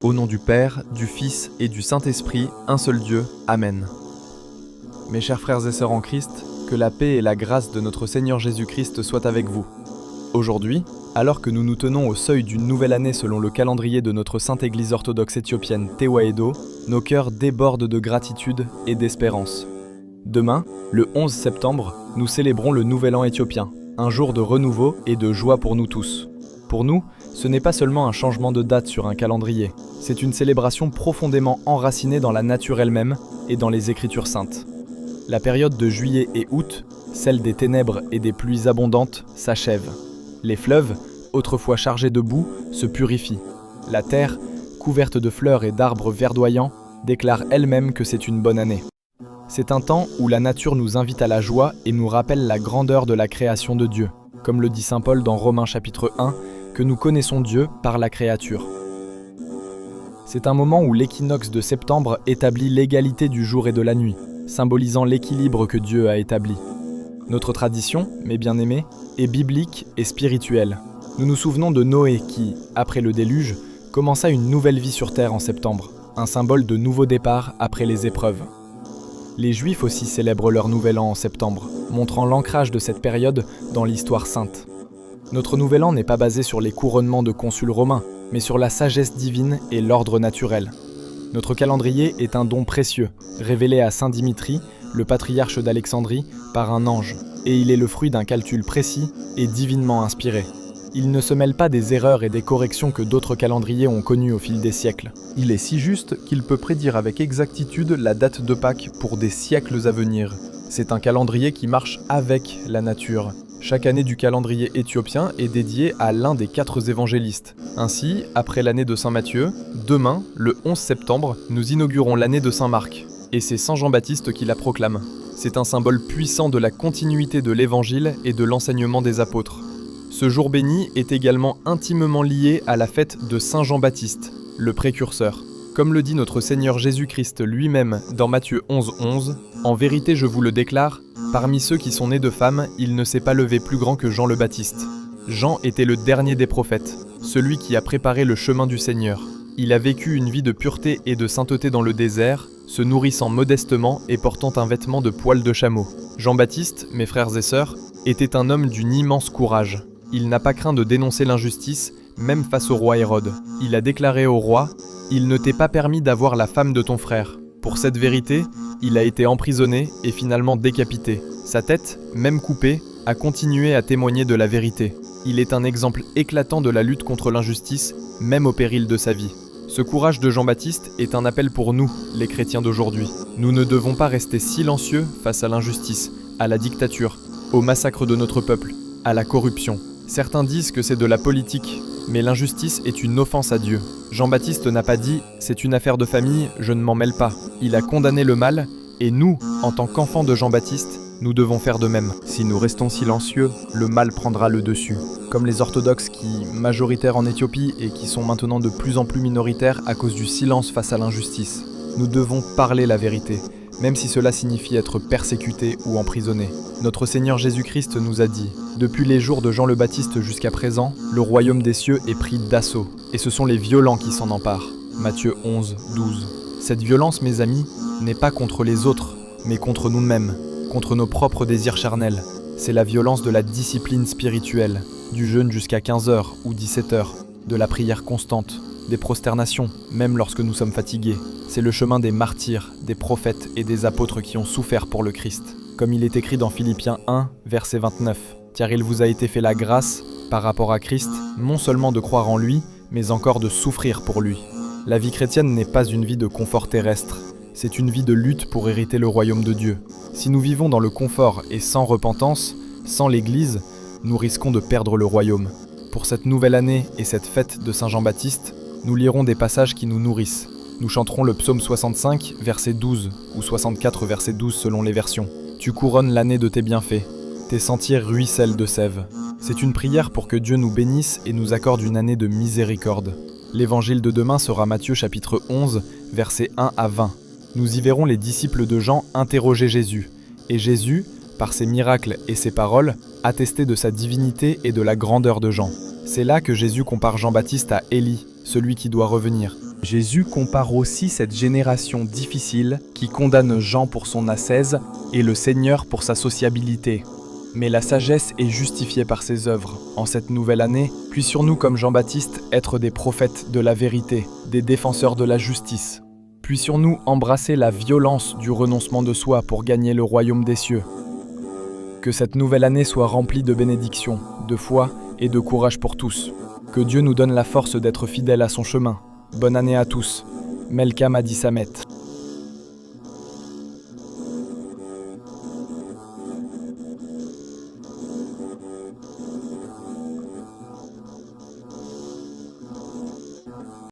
Au nom du Père, du Fils et du Saint-Esprit, un seul Dieu. Amen. Mes chers frères et sœurs en Christ, que la paix et la grâce de notre Seigneur Jésus-Christ soient avec vous. Aujourd'hui, alors que nous nous tenons au seuil d'une nouvelle année selon le calendrier de notre Sainte Église orthodoxe éthiopienne Tewahedo, nos cœurs débordent de gratitude et d'espérance. Demain, le 11 septembre, nous célébrons le Nouvel An éthiopien, un jour de renouveau et de joie pour nous tous. Pour nous, ce n'est pas seulement un changement de date sur un calendrier, c'est une célébration profondément enracinée dans la nature elle-même et dans les Écritures saintes. La période de juillet et août, celle des ténèbres et des pluies abondantes, s'achève. Les fleuves, autrefois chargés de boue, se purifient. La terre, couverte de fleurs et d'arbres verdoyants, déclare elle-même que c'est une bonne année. C'est un temps où la nature nous invite à la joie et nous rappelle la grandeur de la création de Dieu, comme le dit saint Paul dans Romains chapitre 1, que nous connaissons Dieu par la créature. C'est un moment où l'équinoxe de septembre établit l'égalité du jour et de la nuit, symbolisant l'équilibre que Dieu a établi. Notre tradition, mes bien-aimés, est biblique et spirituelle. Nous nous souvenons de Noé qui, après le déluge, commença une nouvelle vie sur terre en septembre, un symbole de nouveau départ après les épreuves. Les Juifs aussi célèbrent leur Nouvel An en septembre, montrant l'ancrage de cette période dans l'histoire sainte. Notre Nouvel An n'est pas basé sur les couronnements de consuls romains, mais sur la sagesse divine et l'ordre naturel. Notre calendrier est un don précieux, révélé à saint Dimitri, le patriarche d'Alexandrie, par un ange, et il est le fruit d'un calcul précis et divinement inspiré. Il ne se mêle pas des erreurs et des corrections que d'autres calendriers ont connues au fil des siècles. Il est si juste qu'il peut prédire avec exactitude la date de Pâques pour des siècles à venir. C'est un calendrier qui marche avec la nature. Chaque année du calendrier éthiopien est dédiée à l'un des 4 évangélistes. Ainsi, après l'année de saint Matthieu, demain, le 11 septembre, nous inaugurons l'année de saint Marc. Et c'est saint Jean-Baptiste qui la proclame. C'est un symbole puissant de la continuité de l'évangile et de l'enseignement des apôtres. Ce jour béni est également intimement lié à la fête de saint Jean-Baptiste, le précurseur. Comme le dit notre Seigneur Jésus-Christ lui-même dans Matthieu 11, « En vérité, je vous le déclare, parmi ceux qui sont nés de femmes, il ne s'est pas levé plus grand que Jean le Baptiste. Jean était le dernier des prophètes, celui qui a préparé le chemin du Seigneur. Il a vécu une vie de pureté et de sainteté dans le désert, se nourrissant modestement et portant un vêtement de poil de chameau. Jean-Baptiste, mes frères et sœurs, était un homme d'une immense courage. Il n'a pas craint de dénoncer l'injustice, même face au roi Hérode. Il a déclaré au roi « Il ne t'est pas permis d'avoir la femme de ton frère ». Pour cette vérité, il a été emprisonné et finalement décapité. Sa tête, même coupée, a continué à témoigner de la vérité. Il est un exemple éclatant de la lutte contre l'injustice, même au péril de sa vie. Ce courage de Jean-Baptiste est un appel pour nous, les chrétiens d'aujourd'hui. Nous ne devons pas rester silencieux face à l'injustice, à la dictature, au massacre de notre peuple, à la corruption. Certains disent que c'est de la politique, mais l'injustice est une offense à Dieu. Jean-Baptiste n'a pas dit « c'est une affaire de famille, je ne m'en mêle pas ». Il a condamné le mal, et nous, en tant qu'enfants de Jean-Baptiste, nous devons faire de même. Si nous restons silencieux, le mal prendra le dessus. Comme les orthodoxes qui, majoritaires en Éthiopie et qui sont maintenant de plus en plus minoritaires à cause du silence face à l'injustice. Nous devons parler la vérité, même si cela signifie être persécuté ou emprisonné. Notre Seigneur Jésus-Christ nous a dit « Depuis les jours de Jean le Baptiste jusqu'à présent, le royaume des cieux est pris d'assaut, et ce sont les violents qui s'en emparent. » Matthieu 11. Cette violence, mes amis, n'est pas contre les autres, mais contre nous-mêmes, contre nos propres désirs charnels. C'est la violence de la discipline spirituelle, du jeûne jusqu'à 15h ou 17h, de la prière constante, des prosternations, même lorsque nous sommes fatigués. C'est le chemin des martyrs, des prophètes et des apôtres qui ont souffert pour le Christ. Comme il est écrit dans Philippiens 1, verset 29. « Car il vous a été fait la grâce, par rapport à Christ, non seulement de croire en lui, mais encore de souffrir pour lui. » La vie chrétienne n'est pas une vie de confort terrestre, c'est une vie de lutte pour hériter le royaume de Dieu. Si nous vivons dans le confort et sans repentance, sans l'Église, nous risquons de perdre le royaume. Pour cette nouvelle année et cette fête de Saint Jean-Baptiste, nous lirons des passages qui nous nourrissent. Nous chanterons le psaume 65, verset 12, ou 64, verset 12 selon les versions. « Tu couronnes l'année de tes bienfaits, tes sentiers ruissellent de sève. » C'est une prière pour que Dieu nous bénisse et nous accorde une année de miséricorde. L'évangile de demain sera Matthieu chapitre 11, versets 1 à 20. Nous y verrons les disciples de Jean interroger Jésus, et Jésus, par ses miracles et ses paroles, attester de sa divinité et de la grandeur de Jean. C'est là que Jésus compare Jean-Baptiste à Élie, celui qui doit revenir. Jésus compare aussi cette génération difficile qui condamne Jean pour son ascèse et le Seigneur pour sa sociabilité. Mais la sagesse est justifiée par ses œuvres. En cette nouvelle année, puissions-nous comme Jean-Baptiste être des prophètes de la vérité, des défenseurs de la justice. Puissions-nous embrasser la violence du renoncement de soi pour gagner le royaume des cieux. Que cette nouvelle année soit remplie de bénédictions, de foi et de courage pour tous. Que Dieu nous donne la force d'être fidèles à son chemin. Bonne année à tous. Melka Madi Samet.